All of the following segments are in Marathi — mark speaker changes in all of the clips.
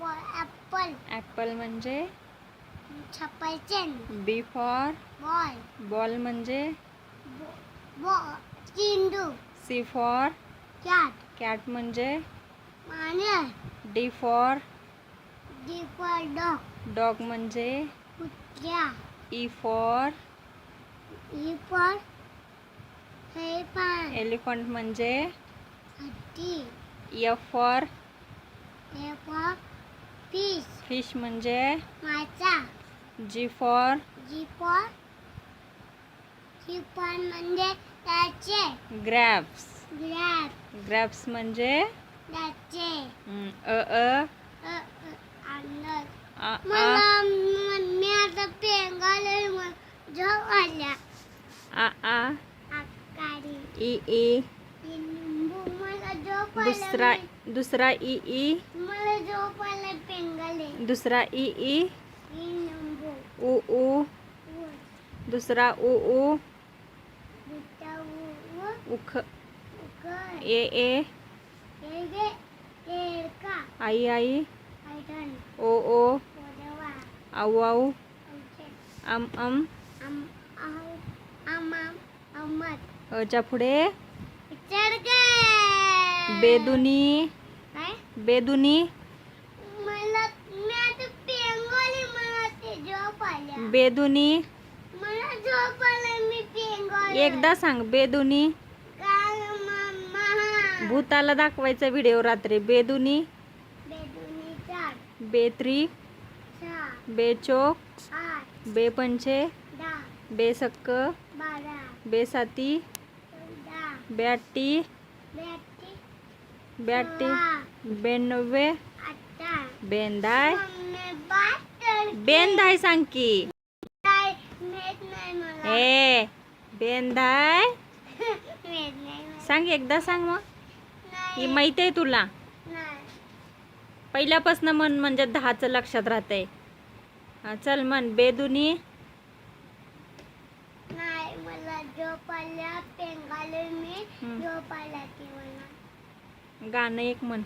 Speaker 1: ॲपल.
Speaker 2: ॲपल म्हणजे
Speaker 1: सफरचंद.
Speaker 2: बी फॉर
Speaker 1: बॉल.
Speaker 2: बॉल म्हणजे
Speaker 1: चेंडू.
Speaker 2: C for
Speaker 1: cat.
Speaker 2: कॅट म्हणजे
Speaker 1: मांजर.
Speaker 2: D for
Speaker 1: dog.
Speaker 2: डॉग म्हणजे
Speaker 1: कुत्रा.
Speaker 2: ई फॉर एलिफंट म्हणजे
Speaker 1: हत्ती.
Speaker 2: F for
Speaker 1: fish.
Speaker 2: फिश म्हणजे
Speaker 1: मासा.
Speaker 2: जी फॉर
Speaker 1: म्हणजे त्याचे.
Speaker 2: ग्रॅप्स
Speaker 1: ग्रॅप.
Speaker 2: ग्रॅप्स म्हणजे
Speaker 1: त्याचे. अंडर. मला मी आता पेंगाले झोप आल्या.
Speaker 2: ई ई
Speaker 1: लिंबू. मला झोप आल्या.
Speaker 2: दुसरा ई ई
Speaker 1: मला झोप आल्या पेंगाले.
Speaker 2: दुसरा ई ई
Speaker 1: लिंबू.
Speaker 2: ऊ ऊ दुसरा ऊ ऊ उख ए ए आई आई ओ ओ आऊ आऊ अम अम च्या पुढे बेदुनी बेदुनी बेदुनी एकदा सांग बेदुनी. भूताला दाखवायचा व्हिडिओ रात्री. बेदुनी बेत्री बेचोक बेपंचे बेसक्क बेसाती ब्याटी ब्याटी बेनवे बेंदाय बेंदाय सांग की. ए बेंदाय सांग एकदा सांग. मग ही माहिती आहे तुला. पहिल्यापासून म्हण म्हणजे 10चं लक्षात राहतंय. चल म्हण बेदुनी.
Speaker 1: नाही मला झोप आल्या पेंगाले मी झोप आल्या ती मला.
Speaker 2: गाणं एक म्हण.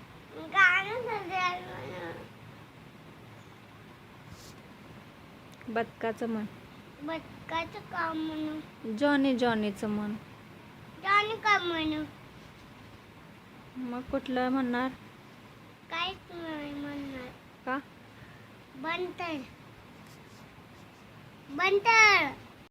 Speaker 2: बदकाचं म्हण.
Speaker 1: बदकाचं काम म्हणू.
Speaker 2: जॉनीचं म्हण.
Speaker 1: जॉनी का म्हणू.
Speaker 2: मग कुठलं म्हणणार.
Speaker 1: काहीच नाही म्हणणार.
Speaker 2: का.
Speaker 1: बंतर.